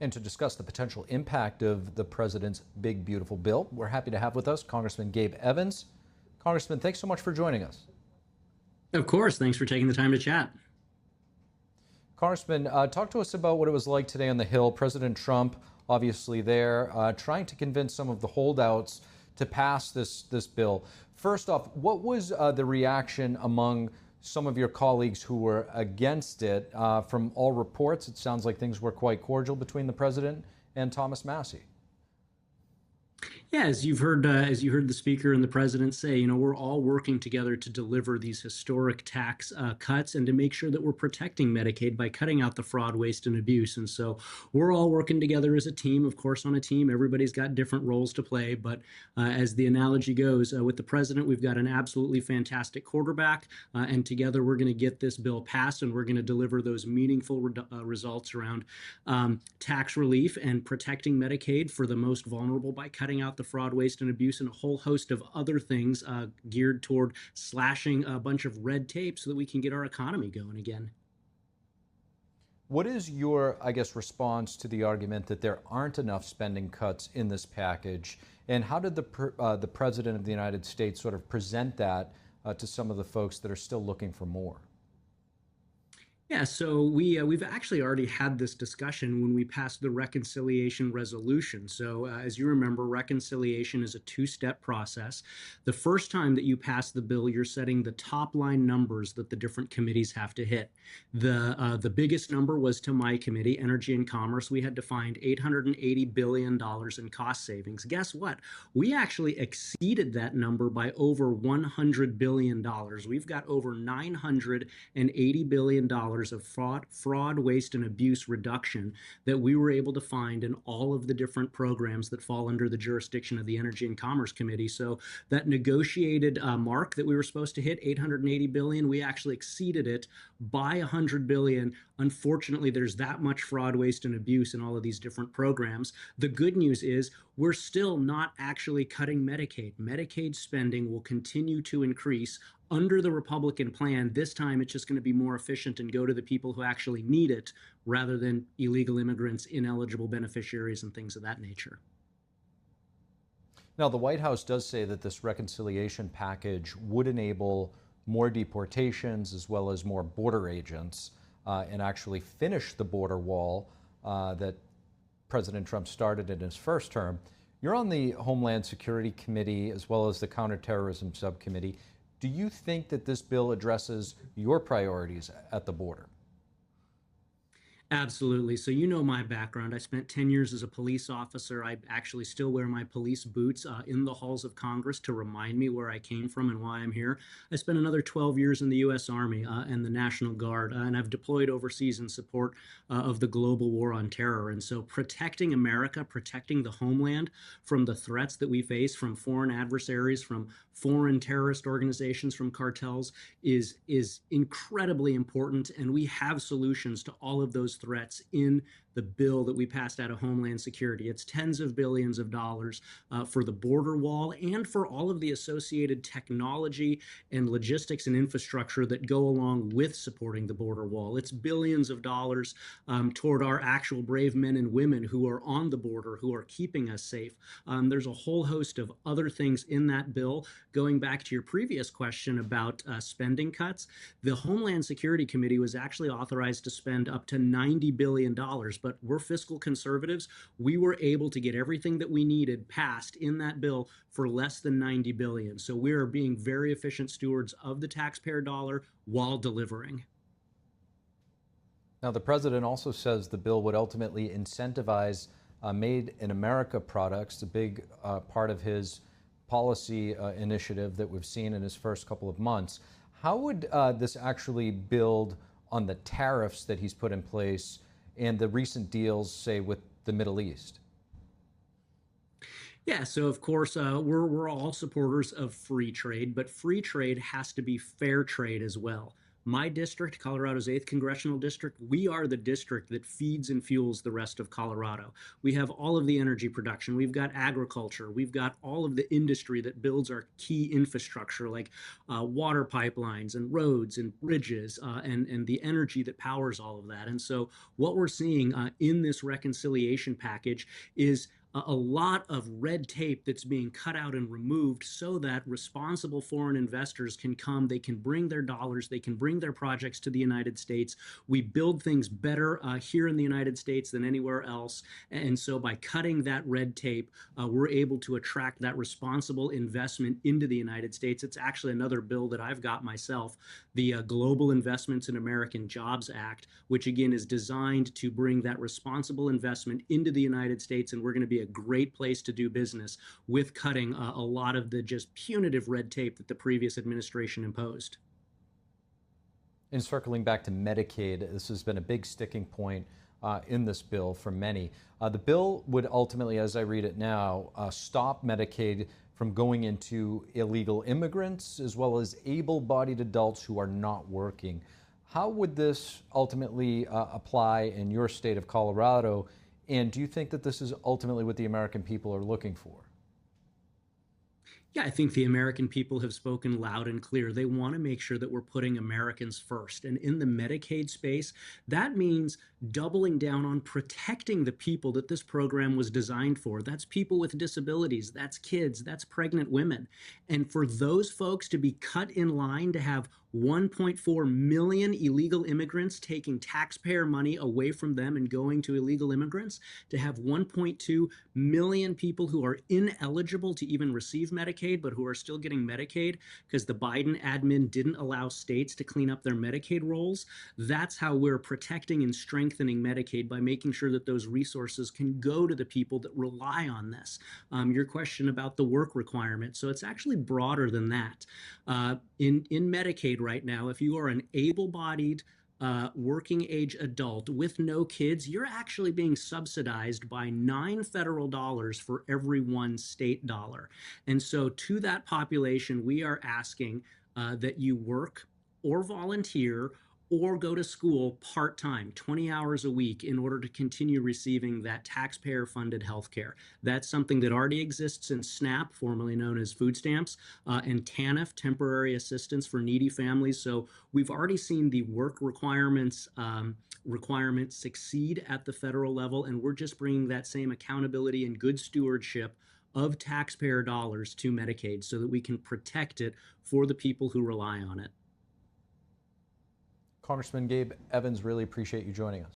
And to discuss the potential impact of the president's big, beautiful bill, we're happy to have with us Congressman Gabe Evans. Congressman, thanks so much for joining us. Of course. Thanks for taking the time to chat. Congressman, talk to us about what it was like today on the Hill. President Trump, obviously there, trying to convince some of the holdouts to pass this bill. First off, what was the reaction among some of your colleagues who were against it? From all reports, it sounds like things were quite cordial between the president and Thomas Massie. Yeah, as you heard the speaker and the president say, we're all working together to deliver these historic tax cuts and to make sure that we're protecting Medicaid by cutting out the fraud, waste, and abuse. And so we're all working together as a team. Of course, on a team, everybody's got different roles to play. But as the analogy goes, with the president, we've got an absolutely fantastic quarterback, and together we're going to get this bill passed, and we're going to deliver those meaningful results around tax relief and protecting Medicaid for the most vulnerable by cutting out the fraud, waste, and abuse, and a whole host of other things geared toward slashing a bunch of red tape so that we can get our economy going again. What is your, response to the argument that there aren't enough spending cuts in this package? And how did the President of the United States sort of present that to some of the folks that are still looking for more? Yeah, so we've actually already had this discussion when we passed the reconciliation resolution. So as you remember, reconciliation is a two-step process. The first time that you pass the bill, you're setting the top line numbers that the different committees have to hit. The biggest number was to my committee, Energy and Commerce. We had to find $880 billion in cost savings. Guess what? We actually exceeded that number by over $100 billion. We've got over $980 billion of fraud, waste, and abuse reduction that we were able to find in all of the different programs that fall under the jurisdiction of the Energy and Commerce Committee. So that negotiated mark that we were supposed to hit, 880 billion, we actually exceeded it by 100 billion. Unfortunately, there's that much fraud, waste, and abuse in all of these different programs. The good news is we're still not actually cutting Medicaid. Medicaid spending will continue to increase under the Republican plan. This time, it's just going to be more efficient and go to the people who actually need it rather than illegal immigrants, ineligible beneficiaries, and things of that nature. Now, the White House does say that this reconciliation package would enable more deportations as well as more border agents and actually finish the border wall that President Trump started in his first term. You're on the Homeland Security Committee as well as the Counterterrorism Subcommittee. Do you think that this bill addresses your priorities at the border? Absolutely. So you know my background. I spent 10 years as a police officer. I actually still wear my police boots in the halls of Congress to remind me where I came from and why I'm here. I spent another 12 years in the U.S. Army and the National Guard, and I've deployed overseas in support of the global war on terror. And so protecting America, protecting the homeland from the threats that we face from foreign adversaries, from foreign terrorist organizations, from cartels is incredibly important. And we have solutions to all of those threats in the bill that we passed out of Homeland Security. It's tens of billions of dollars for the border wall and for all of the associated technology and logistics and infrastructure that go along with supporting the border wall. It's billions of dollars toward our actual brave men and women who are on the border, who are keeping us safe. There's a whole host of other things in that bill. Going back to your previous question about spending cuts, the Homeland Security Committee was actually authorized to spend up to $90 billion. But we're fiscal conservatives. We were able to get everything that we needed passed in that bill for less than $90 billion. So we are being very efficient stewards of the taxpayer dollar while delivering. Now, the president also says the bill would ultimately incentivize Made in America products, a big part of his policy initiative that we've seen in his first couple of months. How would this actually build on the tariffs that he's put in place and the recent deals, say, with the Middle East? Yeah, so of course, we're all supporters of free trade, but free trade has to be fair trade as well. My district, Colorado's 8th Congressional District, we are the district that feeds and fuels the rest of Colorado. We have all of the energy production. We've got agriculture. We've got all of the industry that builds our key infrastructure like water pipelines and roads and bridges and the energy that powers all of that. And so what we're seeing in this reconciliation package is a lot of red tape that's being cut out and removed so that responsible foreign investors can come, they can bring their dollars, they can bring their projects to the United States. We build things better here in the United States than anywhere else. And so by cutting that red tape, we're able to attract that responsible investment into the United States. It's actually another bill that I've got myself, the Global Investments in American Jobs Act, which again is designed to bring that responsible investment into the United States. And we're going to be a great place to do business with cutting a lot of the just punitive red tape that the previous administration imposed. And circling back to Medicaid, this has been a big sticking point in this bill for many. The bill would ultimately, as I read it now, stop Medicaid from going into illegal immigrants as well as able-bodied adults who are not working. How would this ultimately apply in your state of Colorado? And do you think that this is ultimately what the American people are looking for? Yeah, I think the American people have spoken loud and clear. They want to make sure that we're putting Americans first. And in the Medicaid space, that means doubling down on protecting the people that this program was designed for. That's people with disabilities, that's kids, that's pregnant women. And for those folks to be cut in line to have 1.4 million illegal immigrants taking taxpayer money away from them and going to illegal immigrants, to have 1.2 million people who are ineligible to even receive Medicaid, but who are still getting Medicaid because the Biden admin didn't allow states to clean up their Medicaid rolls. That's how we're protecting and strengthening Medicaid, by making sure that those resources can go to the people that rely on this. Your question about the work requirement. So it's actually broader than that. In Medicaid right now, if you are an able-bodied working age adult with no kids, you're actually being subsidized by $9 federal for every one state dollar. And so to that population, we are asking that you work or volunteer or go to school part-time, 20 hours a week, in order to continue receiving that taxpayer-funded health care. That's something that already exists in SNAP, formerly known as food stamps, and TANF, temporary assistance for needy families. So we've already seen the work requirements succeed at the federal level, and we're just bringing that same accountability and good stewardship of taxpayer dollars to Medicaid so that we can protect it for the people who rely on it. Congressman Gabe Evans, really appreciate you joining us.